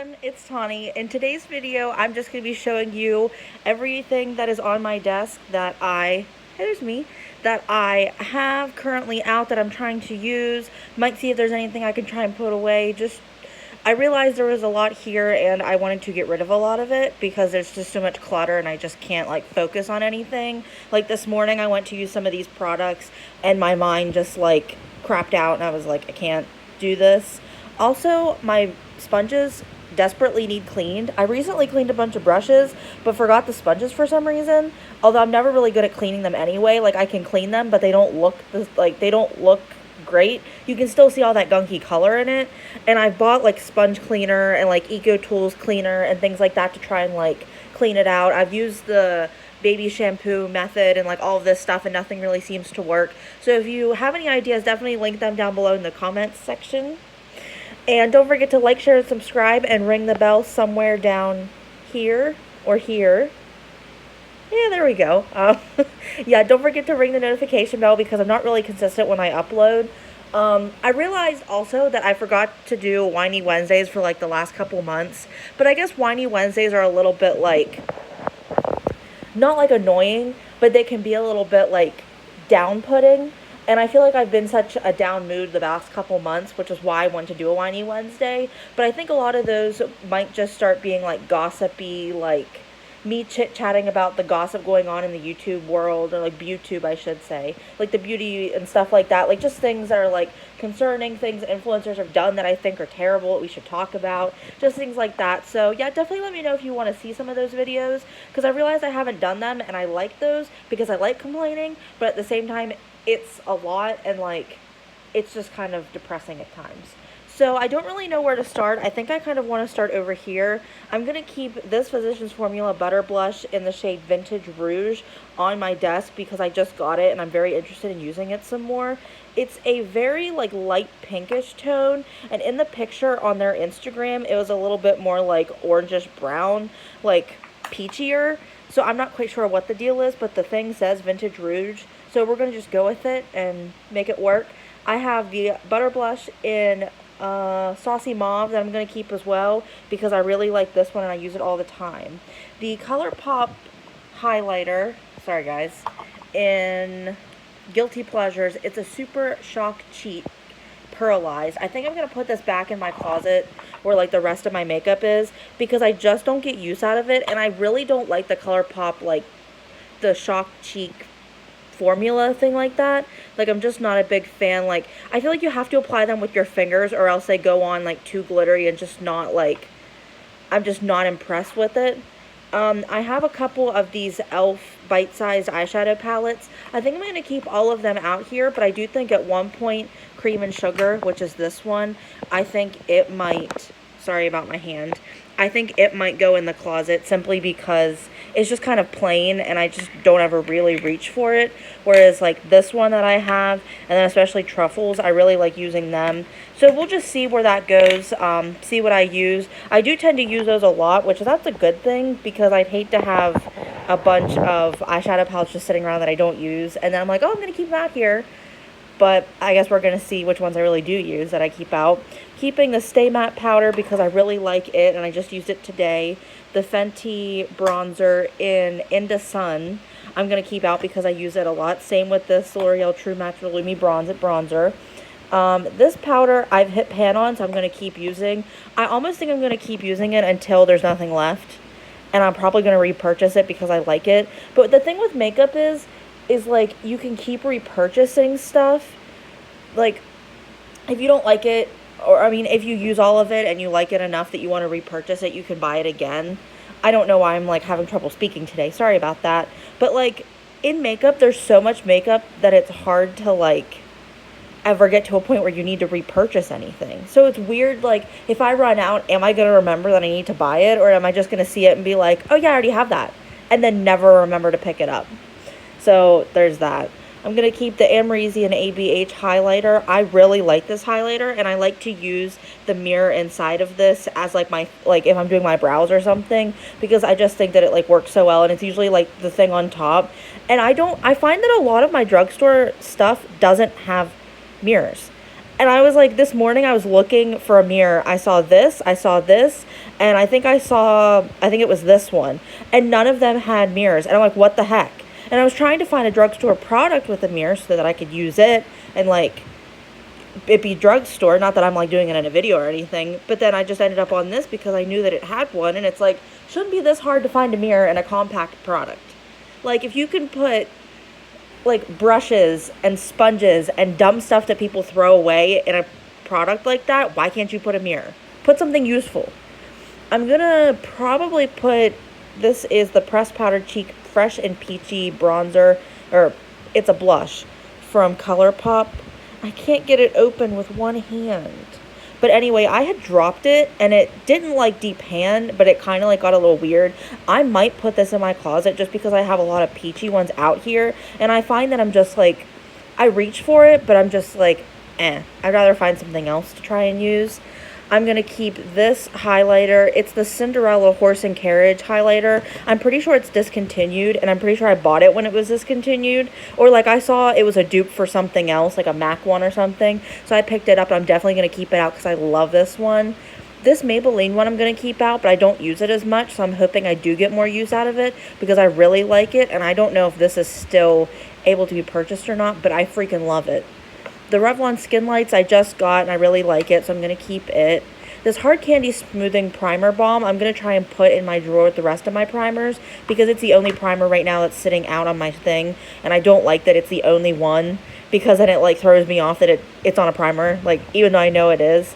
everyone, it's Tawney. In today's video, I'm just going to be showing you everything that is on my desk that there's me, that I have currently out that I'm trying to use. Might see if there's anything I can try and put away. I realized there was a lot here and I wanted to get rid of a lot of it because there's just so much clutter and I just can't focus on anything. Like this morning I went to use some of these products and my mind just crapped out and I was like, I can't do this. Also, my sponges desperately need cleaned. I recently cleaned a bunch of brushes, but forgot the sponges for some reason. Although I'm never really good at cleaning them anyway. I can clean them, but they don't look great. You can still see all that gunky color in it. And I bought sponge cleaner and Eco Tools cleaner and things like that to try and clean it out. I've used the baby shampoo method and all of this stuff and nothing really seems to work. So if you have any ideas, definitely link them down below in the comments section. And don't forget to like, share, and subscribe, and ring the bell somewhere down here or here. Yeah, there we go. Yeah, don't forget to ring the notification bell because I'm not really consistent when I upload. I realized also that I forgot to do Whiny Wednesdays for the last couple months. But I guess Whiny Wednesdays are a little bit not annoying, but they can be a little bit down-putting. And I feel like I've been such a down mood the past couple months, which is why I wanted to do a Whiny Wednesday. But I think a lot of those might just start being gossipy, me chit-chatting about the gossip going on in the YouTube world, or YouTube I should say. The beauty and stuff like that. Just things that are concerning, things influencers have done that I think are terrible, that we should talk about. Just things like that. So yeah, definitely let me know if you want to see some of those videos. Because I realized I haven't done them, and I like those because I like complaining. But at the same time, it's a lot, and it's just kind of depressing at times. So I don't really know where to start. I think I kind of want to start over here. I'm going to keep this Physicians Formula Butter Blush in the shade Vintage Rouge on my desk because I just got it and I'm very interested in using it some more. It's a very light pinkish tone, and in the picture on their Instagram, it was a little bit more orangish brown, peachier. So I'm not quite sure what the deal is, but the thing says Vintage Rouge. So we're going to just go with it and make it work. I have the Butter Blush in Saucy Mauve that I'm going to keep as well because I really like this one and I use it all the time. The ColourPop highlighter, sorry guys, in Guilty Pleasures. It's a Super Shock Cheat Pearlize. I think I'm going to put this back in my closet where the rest of my makeup is because I just don't get use out of it, and I really don't like the ColourPop the Shock Cheek formula thing like that. I'm just not a big fan. I feel you have to apply them with your fingers or else they go on too glittery and just not I'm just not impressed with it. I have a couple of these e.l.f. bite-sized eyeshadow palettes. I think I'm going to keep all of them out here, but I do think at one point Cream and Sugar, which is this one, I think it might, sorry about my hand, I think it might go in the closet simply because it's just kind of plain and I just don't ever really reach for it. Whereas this one that I have, and then especially Truffles, I really like using them. So we'll just see where that goes, see what I use. I do tend to use those a lot, which that's a good thing because I'd hate to have a bunch of eyeshadow palettes just sitting around that I don't use. And then I'm like, oh, I'm going to keep them out here. But I guess we're going to see which ones I really do use that I keep out. Keeping the Stay Matte powder because I really like it and I just used it today. The Fenty bronzer in the Sun I'm going to keep out because I use it a lot. Same with this L'Oreal True Match Lumi bronzer. This powder I've hit pan on, so I'm going to keep using. I almost think I'm going to keep using it until there's nothing left. And I'm probably going to repurchase it because I like it. But the thing with makeup is you can keep repurchasing stuff. If you don't like it, or if you use all of it and you like it enough that you want to repurchase it, you can buy it again. I don't know why I'm having trouble speaking today. Sorry about that. But in makeup, there's so much makeup that it's hard to ever get to a point where you need to repurchase anything. So it's weird, if I run out, am I going to remember that I need to buy it, or am I just going to see it and be like, oh yeah, I already have that, and then never remember to pick it up? So there's that. I'm going to keep the Amrezy and ABH highlighter. I really like this highlighter, and I like to use the mirror inside of this as my, if I'm doing my brows or something, because I just think that it works so well, and it's usually the thing on top. And I find that a lot of my drugstore stuff doesn't have mirrors. And I was like, this morning I was looking for a mirror. I saw this, and I think it was this one. And none of them had mirrors. And I'm like, what the heck? And I was trying to find a drugstore product with a mirror so that I could use it and like it be drugstore. Not that I'm like doing it in a video or anything, but then I just ended up on this because I knew that it had one, and it's like, shouldn't be this hard to find a mirror in a compact product. Like, if you can put like brushes and sponges and dumb stuff that people throw away in a product like that, why can't you put a mirror? Put something useful. I'm gonna probably put, this is the Pressed Powdered Cheek Fresh and Peachy Bronzer, or it's a blush from ColourPop. I can't get it open with one hand. But anyway, I had dropped it, and it didn't like deep pan, but it kind of like got a little weird. I might put this in my closet just because I have a lot of peachy ones out here, and I find that I'm just like, I reach for it, but I'm just like, I'd rather find something else to try and use. I'm going to keep this highlighter. It's the Cinderella Horse and Carriage highlighter. I'm pretty sure it's discontinued, and I'm pretty sure I bought it when it was discontinued. Or like I saw it was a dupe for something else, like a MAC one or something. So I picked it up, and I'm definitely going to keep it out because I love this one. This Maybelline one I'm going to keep out, but I don't use it as much, so I'm hoping I do get more use out of it because I really like it, and I don't know if this is still able to be purchased or not, but I freaking love it. The Revlon Skin Lights I just got, and I really like it, so I'm going to keep it. This Hard Candy Smoothing Primer Balm, I'm going to try and put in my drawer with the rest of my primers, because it's the only primer right now that's sitting out on my thing, and I don't like that it's the only one, because then it, like, throws me off that it's on a primer, like, even though I know it is.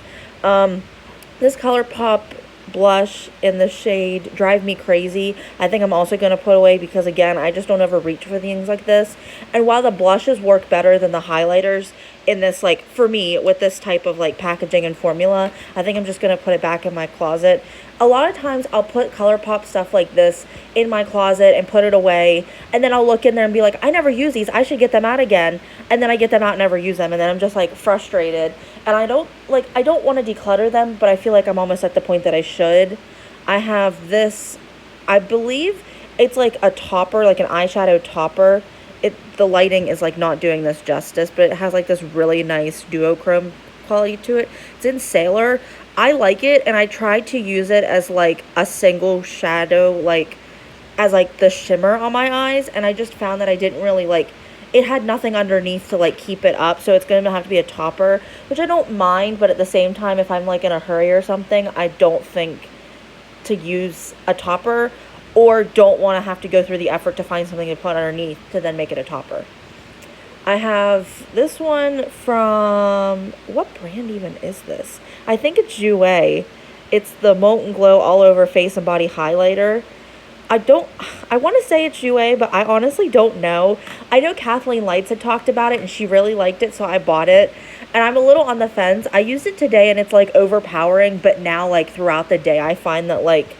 This ColourPop blush in the shade Drive Me Crazy, I think I'm also going to put away because, again, I just don't ever reach for things like this. And while the blushes work better than the highlighters in this, like, for me, with this type of, like, packaging and formula, I think I'm just going to put it back in my closet. A lot of times I'll put ColourPop stuff like this in my closet and put it away, and then I'll look in there and be like, I never use these, I should get them out again, and then I get them out and never use them, and then I'm just, like, frustrated, and I don't want to declutter them, but I feel like I'm almost at the point that I should. I have this, I believe it's like a topper, like an eyeshadow topper. The lighting is like not doing this justice, but it has like this really nice duochrome quality to it. It's in Sailor. I like it, and I tried to use it as like a single shadow, like as like the shimmer on my eyes, and I just found that I didn't really like, it had nothing underneath to like keep it up, so it's going to have to be a topper, which I don't mind, but at the same time, if I'm like in a hurry or something, I don't think to use a topper, or don't want to have to go through the effort to find something to put underneath to then make it a topper. I have this one from, what brand even is this? I think it's Jouer. It's the Molten Glow All Over Face and Body Highlighter. I want to say it's Jouer, but I honestly don't know. I know Kathleen Lights had talked about it, and she really liked it, so I bought it. And I'm a little on the fence. I used it today, and it's, like, overpowering, but now, like, throughout the day, I find that, like,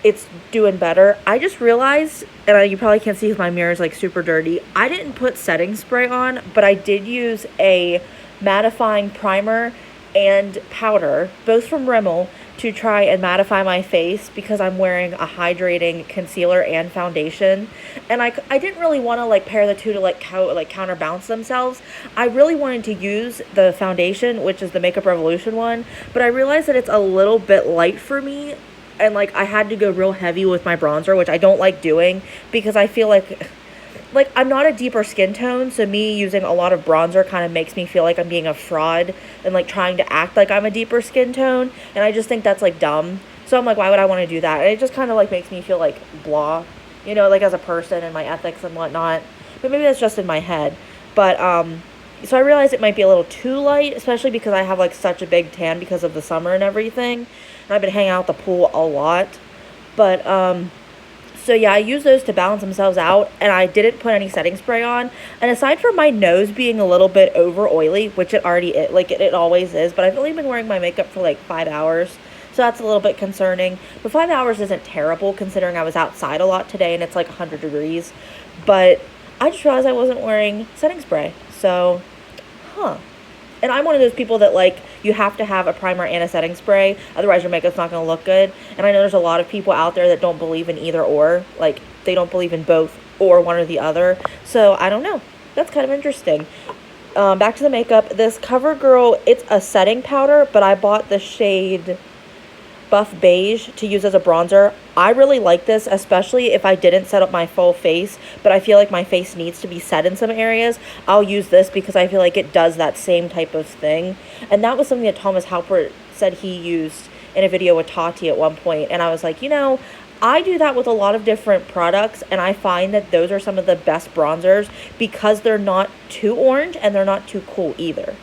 it's doing better. I just realized, and you probably can't see because my mirror is like super dirty, I didn't put setting spray on, but I did use a mattifying primer and powder, both from Rimmel, to try and mattify my face because I'm wearing a hydrating concealer and foundation. And I didn't really want to like pair the two to like counterbalance themselves. I really wanted to use the foundation, which is the Makeup Revolution one, but I realized that it's a little bit light for me. And, like, I had to go real heavy with my bronzer, which I don't like doing because I feel like, I'm not a deeper skin tone, so me using a lot of bronzer kind of makes me feel like I'm being a fraud and, like, trying to act like I'm a deeper skin tone, and I just think that's, like, dumb. So I'm like, why would I want to do that? And it just kind of, like, makes me feel, like, blah, you know, like, as a person and my ethics and whatnot. But maybe that's just in my head. But, so I realized it might be a little too light, especially because I have, like, such a big tan because of the summer and everything. And I've been hanging out at the pool a lot. But, so yeah, I use those to balance themselves out, and I didn't put any setting spray on. And aside from my nose being a little bit over oily, which it already is, like, it always is, but I've only been wearing my makeup for, like, 5 hours. So that's a little bit concerning. But 5 hours isn't terrible, considering I was outside a lot today, and it's, like, 100 degrees. But I just realized I wasn't wearing setting spray. So, And I'm one of those people that, like, you have to have a primer and a setting spray, otherwise your makeup's not going to look good. And I know there's a lot of people out there that don't believe in either or. Like, they don't believe in both or one or the other. So, I don't know. That's kind of interesting. Back to the makeup. This CoverGirl, it's a setting powder, but I bought the shade Buff Beige to use as a bronzer. I really like this, especially if I didn't set up my full face, but I feel like my face needs to be set in some areas. I'll use this because I feel like it does that same type of thing. And that was something that Thomas Halpert said he used in a video with Tati at one point, and I was like, I do that with a lot of different products, and I find that those are some of the best bronzers because they're not too orange and they're not too cool either.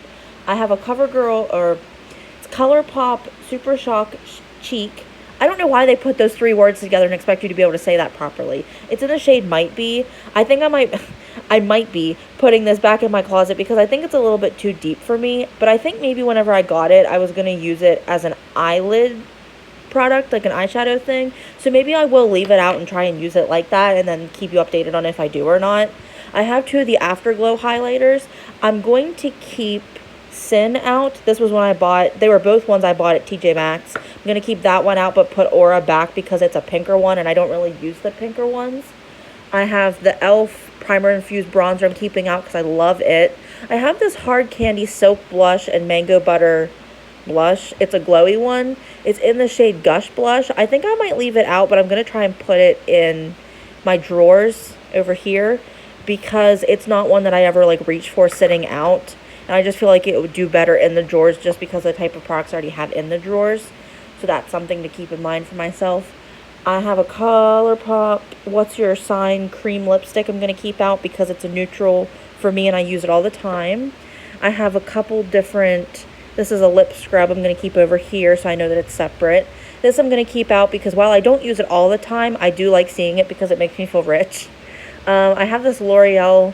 I have a CoverGirl, or it's ColourPop Super Shock Cheek. I don't know why they put those three words together and expect you to be able to say that properly. It's in the shade Might Be. I think I might be putting this back in my closet because I think it's a little bit too deep for me, but I think maybe whenever I got it, I was going to use it as an eyelid product, like an eyeshadow thing. So maybe I will leave it out and try and use it like that and then keep you updated on if I do or not. I have two of the Afterglow highlighters. I'm going to keep Sin out. This was one I bought. They were both ones I bought at TJ Maxx. I'm going to keep that one out but put Aura back because it's a pinker one and I don't really use the pinker ones. I have the e.l.f. Primer Infused Bronzer I'm keeping out because I love it. I have this Hard Candy Soap Blush and Mango Butter blush. It's a glowy one. It's in the shade Gush Blush. I think I might leave it out, but I'm going to try and put it in my drawers over here because it's not one that I ever reach for sitting out. And I just feel like it would do better in the drawers just because of the type of products I already have in the drawers. So that's something to keep in mind for myself. I have a ColourPop What's Your Sign cream lipstick I'm going to keep out because it's a neutral for me and I use it all the time. I have a couple different, this is a lip scrub I'm going to keep over here so I know that it's separate. This I'm going to keep out because while I don't use it all the time, I do like seeing it because it makes me feel rich. I have this L'Oreal,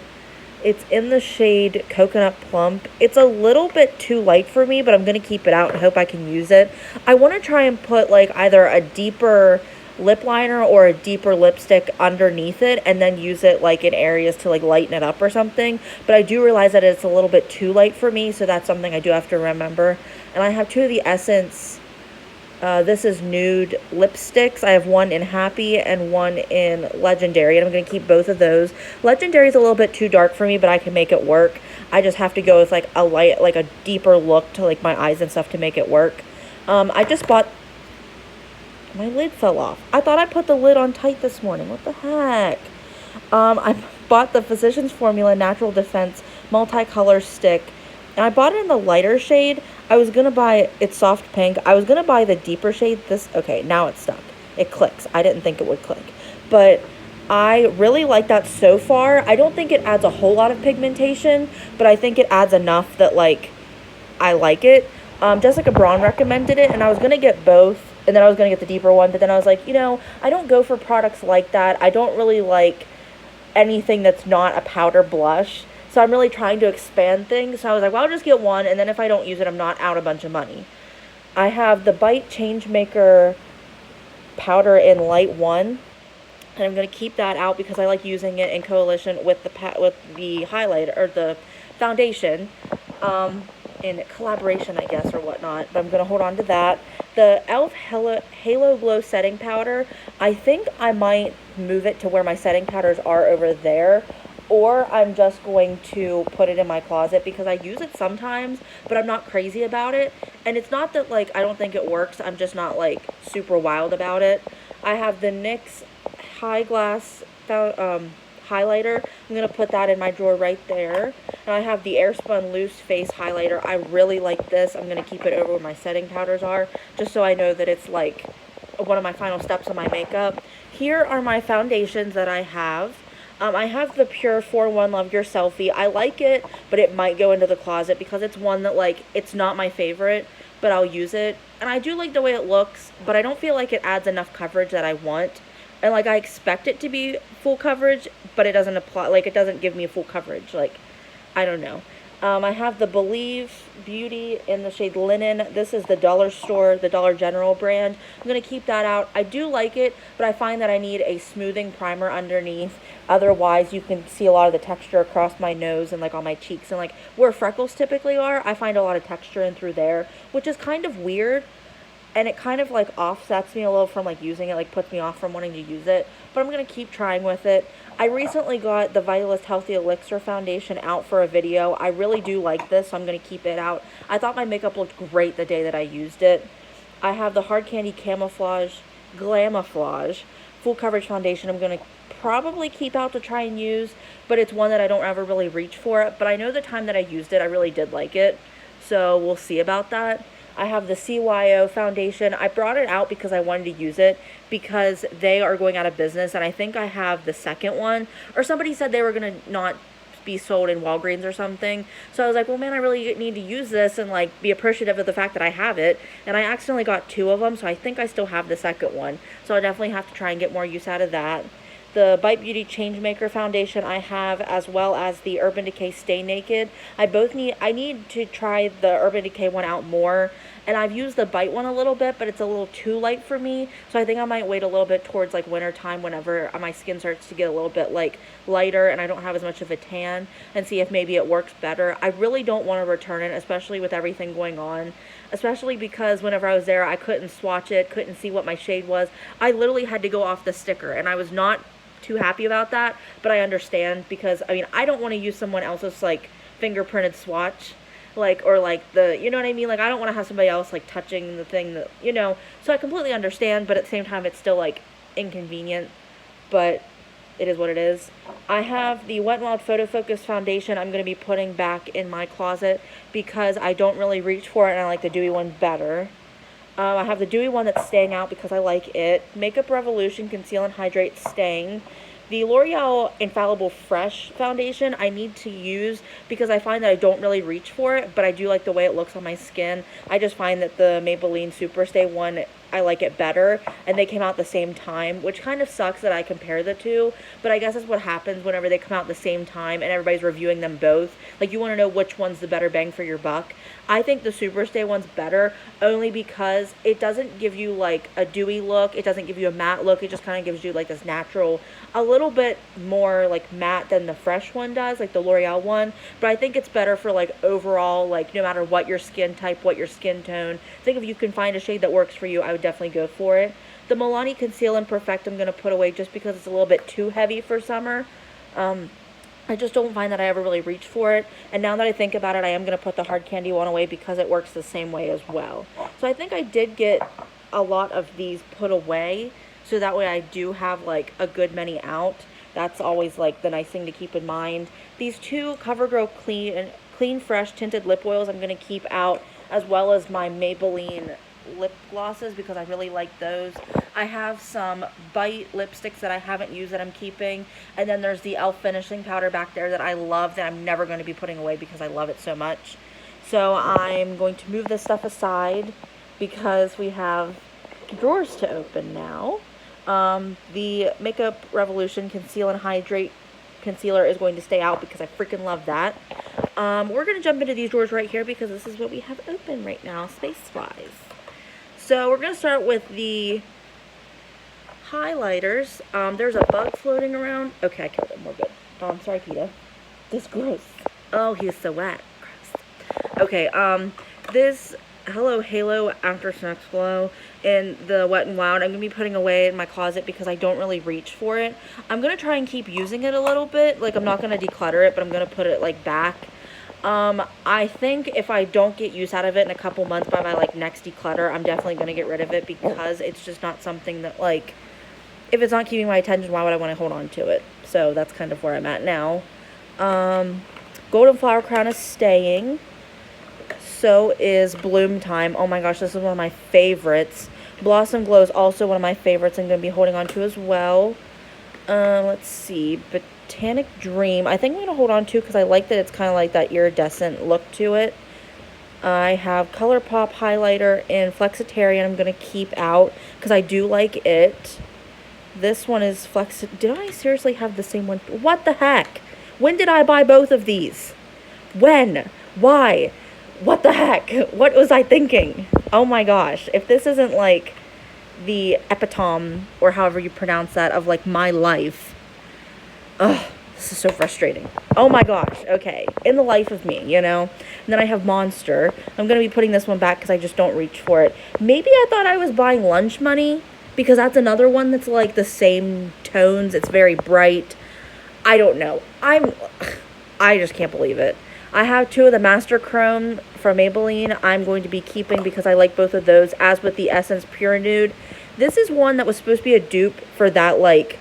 it's in the shade Coconut Plump. It's a little bit too light for me, but I'm going to keep it out and hope I can use it. I want to try and put either a deeper lip liner or a deeper lipstick underneath it and then use it in areas to lighten it up or something, but I do realize that it's a little bit too light for me, so that's something I do have to remember. And I have two of the Essence this is nude lipsticks. I have one in Happy and one in Legendary, and I'm going to keep both of those. Legendary is a little bit too dark for me, but I can make it work. I just have to go with a light, a deeper look to my eyes and stuff to make it work. I just bought, my lid fell off. I thought I put the lid on tight this morning. What the heck? I bought the Physicians Formula Natural Defense Multicolor Stick, and I bought it in the lighter shade. I was going to buy, it's soft pink. I was going to buy the deeper shade. Okay, now it's stuck. It clicks. I didn't think it would click. But I really like that so far. I don't think it adds a whole lot of pigmentation, but I think it adds enough that, I like it. Jessica Braun recommended it, and I was going to get both, and then I was going to get the deeper one, but then I was like, I don't go for products like that. I don't really like anything that's not a powder blush. So I'm really trying to expand things. So I was like, well, I'll just get one, and then if I don't use it, I'm not out a bunch of money. I have the Bite Changemaker powder in Light 1, and I'm going to keep that out because I like using it in coalition with the highlighter, or the foundation, in collaboration, I guess, or whatnot. But I'm going to hold on to that. The e.l.f. Halo Glow Setting Powder, I think I might move it to where my setting powders are over there, or I'm just going to put it in my closet because I use it sometimes, but I'm not crazy about it. And it's not that, I don't think it works. I'm just not, super wild about it. I have the NYX High Glass highlighter. I'm going to put that in my drawer right there. And I have the Airspun Loose Face Highlighter. I really like this. I'm going to keep it over where my setting powders are, just so I know that it's, one of my final steps on my makeup. Here are my foundations that I have. I have the Pure 4-1 Love Your Selfie. I like it, but it might go into the closet because it's one that, it's not my favorite, but I'll use it. And I do like the way it looks, but I don't feel like it adds enough coverage that I want. And, I expect it to be full coverage, but it doesn't apply, it doesn't give me full coverage. I don't know. I have the Believe Beauty in the shade Linen. This is the Dollar Store, the Dollar General brand. I'm going to keep that out. I do like it, but I find that I need a smoothing primer underneath. Otherwise, you can see a lot of the texture across my nose and, on my cheeks. And, where freckles typically are, I find a lot of texture in through there, which is kind of weird. and it kind of like offsets me a little from like using it, like puts me off from wanting to use it, but I'm going to keep trying with it. I recently got the Vitalist Healthy Elixir Foundation out for a video. I really do like this, so I'm going to keep it out. I thought my makeup looked great the day that I used it. I have the Hard Candy Glamouflage Full Coverage Foundation I'm going to probably keep out to try and use, but it's one that I don't ever really reach for. But I know the time that I used it, I really did like it, so we'll see about that. I have the CYO foundation. I brought it out because I wanted to use it because they are going out of business, and I think I have the second one, or somebody said they were going to not be sold in Walgreens or something. So I was like, well, man, I really need to use this and like be appreciative of the fact that I have it. And I accidentally got 2 of them, so I think I still have the second one. So I definitely have to try and get more use out of that. The Bite Beauty Changemaker foundation I have, as well as the Urban Decay Stay Naked. I need to try the Urban Decay one out more. And I've used the Bite one a little bit, but it's a little too light for me. So I think I might wait a little bit towards like winter time, whenever my skin starts to get a little bit like lighter and I don't have as much of a tan, and see if maybe it works better. I really don't want to return it, especially with everything going on. Especially because whenever I was there, I couldn't swatch it, couldn't see what my shade was. I literally had to go off the sticker, and I was not too happy about that, but I understand, because I mean, I don't want to use someone else's like fingerprinted swatch, like, or like the, you know what I mean, like I don't want to have somebody else like touching the thing that, you know, so I completely understand, but at the same time it's still like inconvenient, but it is what it is. I have the Wet n Wild Photo Focus foundation I'm going to be putting back in my closet because I don't really reach for it, and I like the dewy one better. I have the dewy one that's staying out because I like it. Makeup Revolution Conceal and Hydrate staying. The L'Oreal Infallible Fresh foundation I need to use because I find that I don't really reach for it, but I do like the way it looks on my skin. I just find that the Maybelline Superstay one, I like it better, and they came out at the same time, which kind of sucks that I compare the two, but I guess that's what happens whenever they come out at the same time and everybody's reviewing them both. Like, you want to know which one's the better bang for your buck. I think the Superstay one's better, only because it doesn't give you like a dewy look, it doesn't give you a matte look, it just kind of gives you like this natural, a little bit more like matte than the Fresh one does, like the L'Oreal one, but I think it's better for like overall, like no matter what your skin type, what your skin tone. I think if you can find a shade that works for you, I would definitely go for it. The Milani Conceal and Perfect I'm going to put away just because it's a little bit too heavy for summer. I just don't find that I ever really reach for it, and now that I think about it, I am going to put the Hard Candy one away because it works the same way as well. So I think I did get a lot of these put away, so that way I do have like a good many out. That's always like the nice thing to keep in mind. These 2 CoverGirl Clean Fresh tinted lip oils I'm going to keep out, as well as my Maybelline lip glosses because I really like those. I have some Bite lipsticks that I haven't used that I'm keeping, and then there's the e.l.f. finishing powder back there that I love, that I'm never going to be putting away because I love it so much. So I'm going to move this stuff aside because we have drawers to open now. The Makeup Revolution Conceal and Hydrate concealer is going to stay out because I freaking love that. We're going to jump into these drawers right here because this is what we have open right now, space-wise. So we're going to start with the highlighters. There's a bug floating around. Okay, I killed him. We're good. Oh, I'm sorry, PETA. This is gross. Oh, he's so wet. Gross. Okay, this Hello Halo After Snuff Glow in the Wet n Wild I'm going to be putting away in my closet because I don't really reach for it. I'm going to try and keep using it a little bit. Like, I'm not going to declutter it, but I'm going to put it, like, back. I think if I don't get use out of it in a couple months by my, like, next declutter, I'm definitely going to get rid of it because it's just not something that, like, if it's not keeping my attention, why would I want to hold on to it? So that's kind of where I'm at now. Golden Flower Crown is staying. So is Bloom Time. Oh my gosh, this is one of my favorites. Blossom Glow is also one of my favorites I'm going to be holding on to as well. Let's see. Botanic Dream. I think I'm going to hold on to because I like that it's kind of like that iridescent look to it. I have ColourPop highlighter in Flexitarian I'm going to keep out because I do like it. This one is Did I seriously have the same one? What the heck? When did I buy both of these? When? Why? What the heck? What was I thinking? Oh my gosh. If this isn't like the epitome, or however you pronounce that, of like my life. Ugh. This is so frustrating. Oh my gosh, okay. In the life of me, you know? And then I have Monster. I'm going to be putting this one back because I just don't reach for it. Maybe I thought I was buying Lunch Money because that's another one that's like the same tones. It's very bright. I don't know. I just can't believe it. I have 2 of the Master Chrome from Maybelline I'm going to be keeping because I like both of those, as with the Essence Pure Nude. This is one that was supposed to be a dupe for that, like,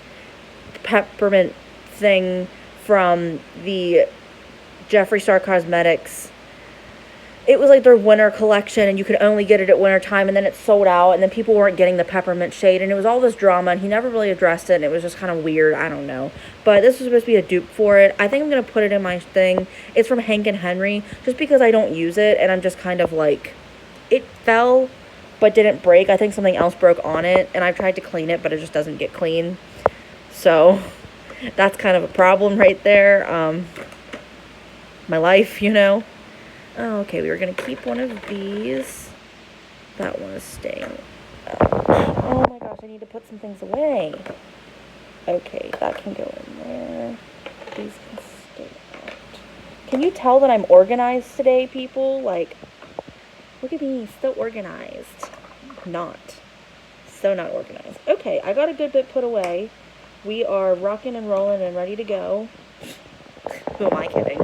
peppermint thing from the Jeffree Star Cosmetics. It was like their winter collection, and you could only get it at winter time, and then it sold out, and then people weren't getting the peppermint shade, and it was all this drama, and he never really addressed it, and it was just kind of weird. I don't know. But this was supposed to be a dupe for it. I think I'm going to put it in my thing. It's from Hank and Henry, just because I don't use it, and I'm just kind of like, it fell, but didn't break. I think something else broke on it, and I've tried to clean it, but it just doesn't get clean. So that's kind of a problem right there. My life, you know. Oh, okay, we were going to keep one of these. That one is staying. Oh my gosh, I need to put some things away. Okay, that can go in there. These can stay out. Can you tell that I'm organized today, people? Like, look at me, so organized. Not. So not organized. Okay, I got a good bit put away. We are rocking and rolling and ready to go. Who am I kidding?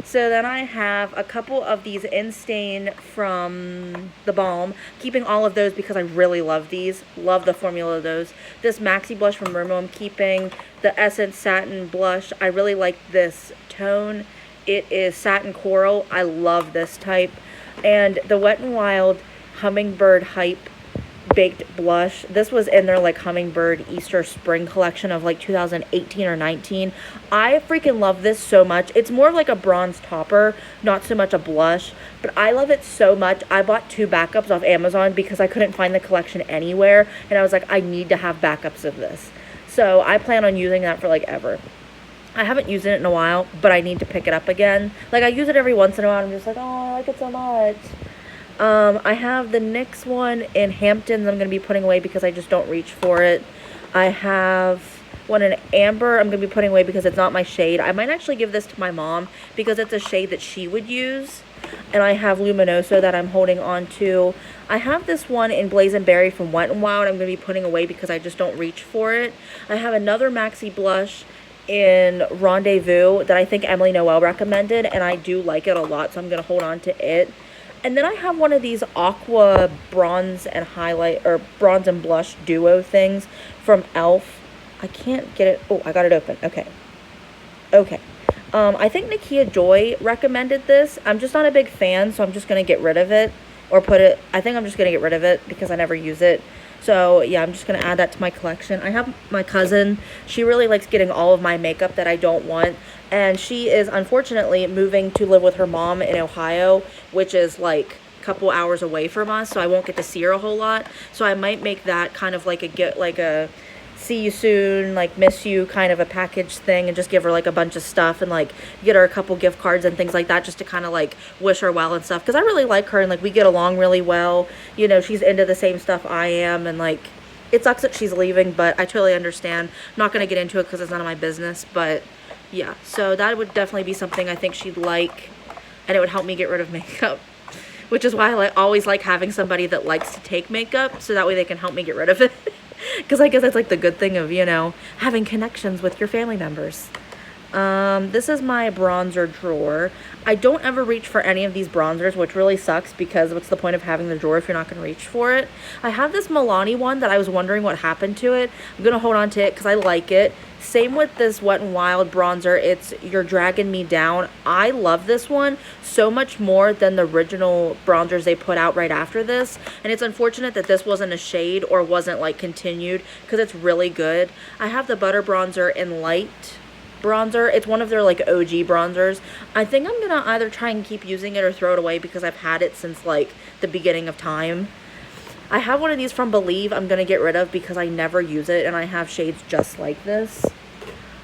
So then I have a couple of these In-Stain from the Balm. Keeping all of those because I really love these. Love the formula of those. This Maxi Blush from Rimmel I'm keeping. The Essence Satin Blush. I really like this tone. It is Satin Coral. I love this type. And the Wet n Wild Hummingbird Hype Baked Blush. This was in their like Hummingbird Easter Spring collection of like 2018 or 19. I freaking love this so much. It's more like a bronze topper, not so much a blush, but I love it so much. I bought 2 backups off Amazon because I couldn't find the collection anywhere, and I was like, I need to have backups of this. So I plan on using that for like ever. I haven't used it in a while, but I need to pick it up again. Like, I use it every once in a while, and I'm just like, oh, I like it so much. I have the NYX one in Hamptons I'm going to be putting away because I just don't reach for it. I have one in Amber I'm going to be putting away because it's not my shade. I might actually give this to my mom because it's a shade that she would use. And I have Luminoso that I'm holding on to. I have this one in Blazing Berry from Wet n Wild I'm going to be putting away because I just don't reach for it. I have another Maxi Blush in Rendezvous that I think Emily Noel recommended, and I do like it a lot, so I'm going to hold on to it. And then I have one of these Aqua Bronze and Highlight, or Bronze and Blush Duo things from e.l.f. I can't get it. Oh, I got it open. Okay. Okay. I think Nakia Joy recommended this. I'm just not a big fan, so I'm just going to get rid of it. Or put it, I think I'm just going to get rid of it because I never use it. So, yeah, I'm just going to add that to my collection. I have my cousin. She really likes getting all of my makeup that I don't want. And she is, unfortunately, moving to live with her mom in Ohio, which is, like, a couple hours away from us. So I won't get to see her a whole lot. So I might make that kind of like a see you soon, like, miss you kind of a package thing, and just give her like a bunch of stuff and like get her a couple gift cards and things like that, just to kind of like wish her well and stuff, because I really like her and like we get along really well. You know, she's into the same stuff I am, and like it sucks that she's leaving, but I totally understand. I'm not going to get into it because it's none of my business, but yeah, so that would definitely be something I think she'd like, and it would help me get rid of makeup, which is why I always like having somebody that likes to take makeup, so that way they can help me get rid of it. Because I guess that's like the good thing of, you know, having connections with your family members. This is my bronzer drawer. I don't ever reach for any of these bronzers, which really sucks, because what's the point of having the drawer if you're not going to reach for it? I have this Milani one that I was wondering what happened to it. I'm going to hold on to it because I like it. Same with this Wet n Wild bronzer. It's You're Dragging Me Down. I love this one so much more than the original bronzers they put out right after this. And it's unfortunate that this wasn't a shade or wasn't like continued, because it's really good. I have the Butter Bronzer in Light bronzer. It's one of their like OG bronzers. I think I'm gonna either try and keep using it or throw it away because I've had it since like the beginning of time. I have one of these from Believe I'm gonna get rid of because I never use it, and I have shades just like this.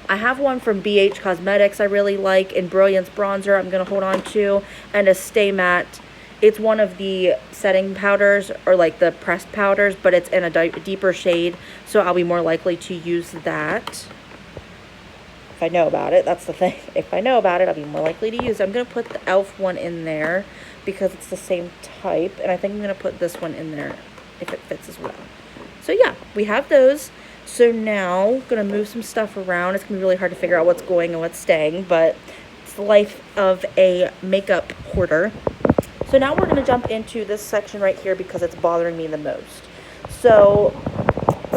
I have one from BH Cosmetics I really like in Brilliance bronzer I'm gonna hold on to, and a Stay Matte. It's one of the setting powders, or like the pressed powders, but it's in a deeper shade, so I'll be more likely to use that. if I know about it. That's the thing. If I know about it, I'll be more likely to use it. I'm going to put the e.l.f. one in there because it's the same type. And I think I'm going to put this one in there if it fits as well. So yeah, we have those. So now, I'm going to move some stuff around. It's going to be really hard to figure out what's going and what's staying, but it's the life of a makeup hoarder. So now we're going to jump into this section right here because it's bothering me the most. So,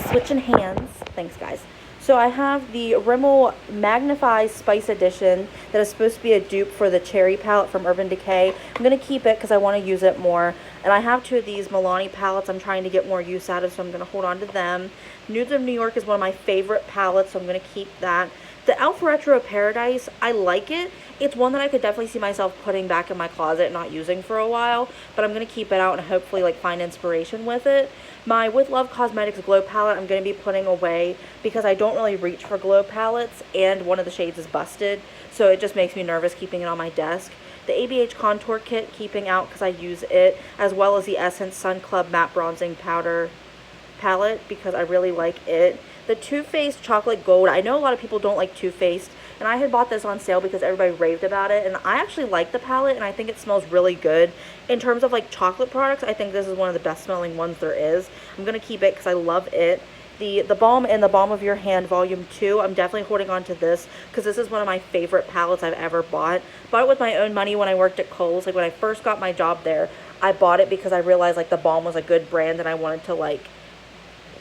switching hands. Thanks, guys. So I have the Rimmel Magnify Spice Edition that is supposed to be a dupe for the Cherry palette from Urban Decay. I'm going to keep it because I want to use it more. And I have 2 of these Milani palettes I'm trying to get more use out of, so I'm going to hold on to them. Nudes of New York is one of my favorite palettes, so I'm going to keep that. The e.l.f. Retro Paradise, I like it. It's one that I could definitely see myself putting back in my closet and not using for a while, but I'm going to keep it out and hopefully like find inspiration with it. My With Love Cosmetics Glow Palette I'm going to be putting away because I don't really reach for glow palettes, and one of the shades is busted, so it just makes me nervous keeping it on my desk. The ABH Contour Kit, keeping out because I use it, as well as the Essence Sun Club Matte Bronzing Powder palette because I really like it. The Too Faced Chocolate Gold, I know a lot of people don't like Too Faced, and I had bought this on sale because everybody raved about it, and I actually like the palette, and I think it smells really good. In terms of like chocolate products, I think this is one of the best smelling ones there is. I'm going to keep it because I love it. The Balm in the Balm of Your Hand Volume 2, I'm definitely holding on to this because this is one of my favorite palettes I've ever bought. Bought it with my own money when I worked at Kohl's. Like when I first got my job there, I bought it because I realized like the Balm was a good brand and I wanted to like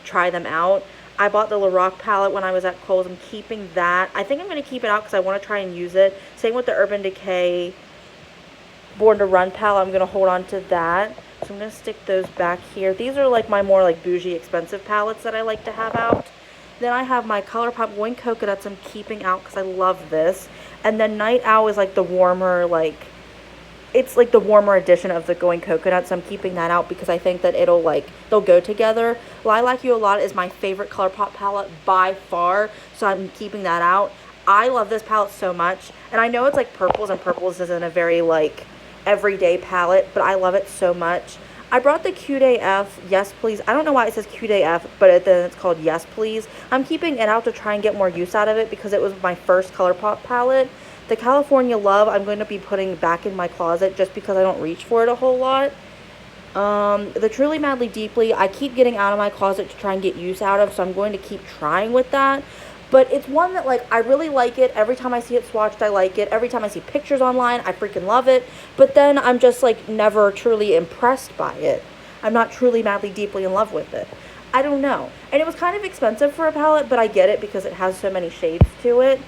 try them out. I bought the Lorac palette when I was at Kohl's. I'm keeping that. I think I'm going to keep it out because I want to try and use it. Same with the Urban Decay Born to Run palette. I'm going to hold on to that. So I'm going to stick those back here. These are like my more like bougie expensive palettes that I like to have out. Then I have my ColourPop Wing Coconuts I'm keeping out because I love this. And then Night Owl is like the warmer, like, it's like the warmer edition of the Going Coconut, so I'm keeping that out because I think that it'll like, they'll go together. Lilac You a Lot is my favorite ColourPop palette by far, so I'm keeping that out. I love this palette so much, and I know it's like purples, and purples isn't a very like everyday palette, but I love it so much. I brought the Cute AF Yes Please. I don't know why it says Cute AF, but then it's called Yes Please. I'm keeping it out to try and get more use out of it because it was my first ColourPop palette. The California Love I'm going to be putting back in my closet just because I don't reach for it a whole lot. The Truly Madly Deeply, I keep getting out of my closet to try and get use out of, so I'm going to keep trying with that. But it's one that, like, I really like it. Every time I see it swatched, I like it. Every time I see pictures online, I freaking love it. But then I'm just, like, never truly impressed by it. I'm not truly madly deeply in love with it. I don't know. And it was kind of expensive for a palette, but I get it because it has so many shades to it.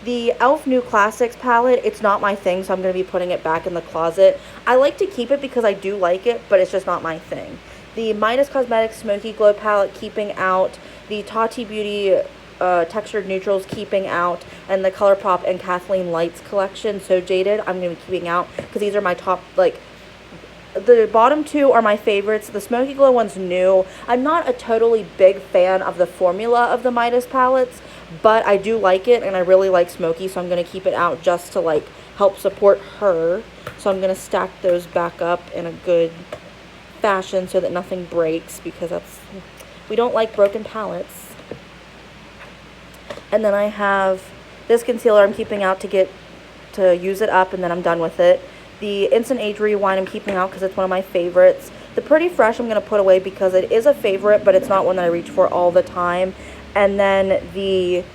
The e.l.f. New Classics palette, it's not my thing, so I'm going to be putting it back in the closet. I like to keep it because I do like it, but it's just not my thing. The Midas Cosmetics Smoky Glow palette, keeping out. The Tati Beauty Textured Neutrals, keeping out. And the ColourPop and Kathleen Lights collection, So Jaded, I'm going to be keeping out because these are my top, like, the bottom two are my favorites. The Smoky Glow one's new. I'm not a totally big fan of the formula of the Midas palettes, but I do like it, and I really like Smoky, so I'm going to keep it out just to, like, help support her. So I'm going to stack those back up in a good fashion so that nothing breaks, because we don't like broken palettes. And then I have this concealer I'm keeping out to use it up, and then I'm done with it. The Instant Age Rewind I'm keeping out because it's one of my favorites. The Pretty Fresh I'm going to put away because it is a favorite, but it's not one that I reach for all the time. And then the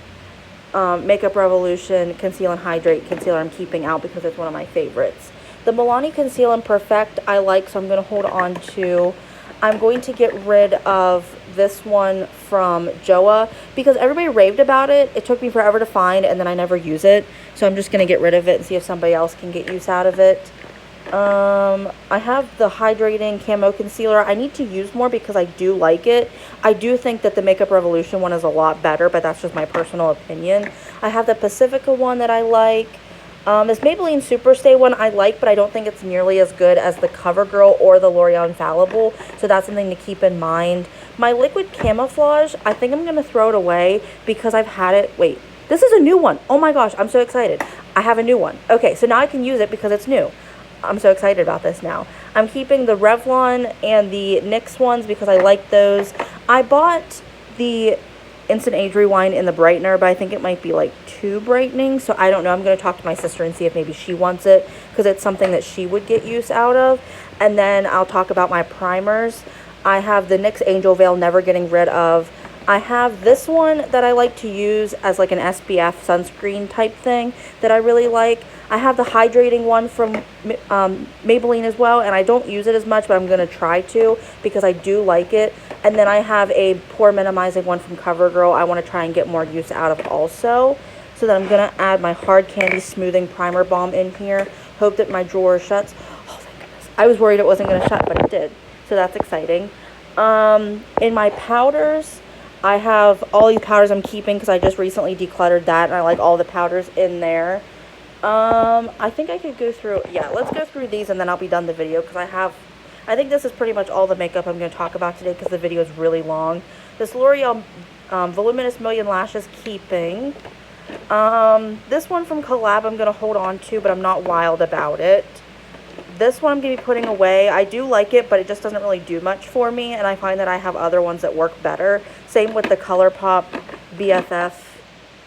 Makeup Revolution Conceal and Hydrate Concealer I'm keeping out because it's one of my favorites. The Milani Conceal and Perfect I like, so I'm going to hold on to. I'm going to get rid of this one from Joa because everybody raved about it. It took me forever to find, and then I never use it. So I'm just going to get rid of it and see if somebody else can get use out of it. I have the Hydrating Camo Concealer. I need to use more because I do like it. I do think that the Makeup Revolution one is a lot better, but that's just my personal opinion. I have the Pacifica one that I like. This Maybelline Superstay one I like, but I don't think it's nearly as good as the CoverGirl or the L'Oreal Infallible, so that's something to keep in mind. My Liquid Camouflage, I think I'm going to throw it away because I've had it. Wait, this is a new one. Oh my gosh, I'm so excited. I have a new one. Okay, so now I can use it because it's new. I'm so excited about this now. I'm keeping the Revlon and the NYX ones because I like those. I bought the Instant Age Rewind in the brightener, but I think it might be like too brightening, so I don't know. I'm going to talk to my sister and see if maybe she wants it, because it's something that she would get use out of. And then I'll talk about my primers. I have the NYX Angel Veil, never getting rid of. I have this one that I like to use as like an SPF sunscreen type thing that I really like. I have the hydrating one from Maybelline as well, and I don't use it as much, but I'm going to try to because I do like it. And then I have a pore minimizing one from CoverGirl I want to try and get more use out of also. So then I'm going to add my Hard Candy Smoothing Primer Balm in here. Hope that my drawer shuts. Oh, thank goodness. I was worried it wasn't going to shut, but it did. So that's exciting. In my powders, I have all these powders I'm keeping because I just recently decluttered that, and I like all the powders in there. I think I could go through, yeah, let's go through these and then I'll be done the video, because I think this is pretty much all the makeup I'm going to talk about today because the video is really long. This L'Oreal Voluminous Million Lashes keeping. This one from Collab I'm going to hold on to, but I'm not wild about it. This one I'm going to be putting away. I do like it, but it just doesn't really do much for me, and I find that I have other ones that work better. Same with the ColourPop BFF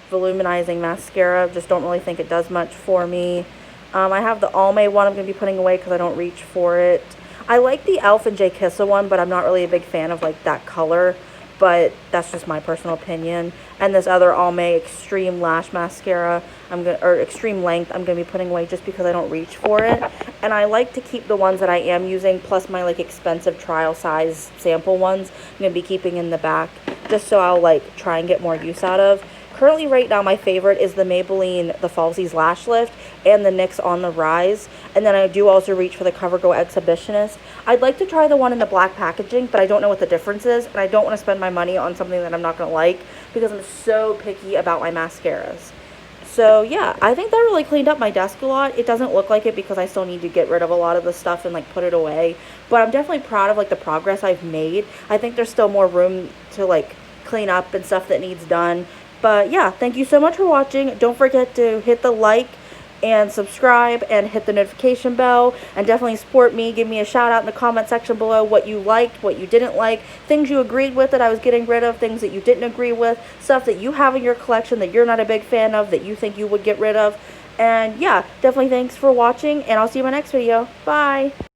Voluminizing Mascara. Just don't really think it does much for me. I have the Almay one I'm going to be putting away because I don't reach for it. I like the e.l.f. and J. Kissa one, but I'm not really a big fan of like that color. But that's just my personal opinion. And this other Almay Extreme Lash Mascara, or Extreme Length, I'm going to be putting away just because I don't reach for it. And I like to keep the ones that I am using, plus my like expensive trial size sample ones, I'm going to be keeping in the back, just so I'll like try and get more use out of. Currently right now my favorite is the Maybelline The Falsies Lash Lift and the NYX On The Rise. And then I do also reach for the CoverGirl Exhibitionist. I'd like to try the one in the black packaging, but I don't know what the difference is. And I don't want to spend my money on something that I'm not going to like because I'm so picky about my mascaras. So yeah, I think that really cleaned up my desk a lot. It doesn't look like it because I still need to get rid of a lot of the stuff and like put it away. But I'm definitely proud of like the progress I've made. I think there's still more room to like clean up and stuff that needs done. But yeah, thank you so much for watching. Don't forget to hit the like and subscribe and hit the notification bell, and definitely support me. Give me a shout out in the comment section below what you liked, what you didn't like, things you agreed with that I was getting rid of, things that you didn't agree with, stuff that you have in your collection that you're not a big fan of that you think you would get rid of. And yeah, definitely thanks for watching, and I'll see you in my next video. Bye!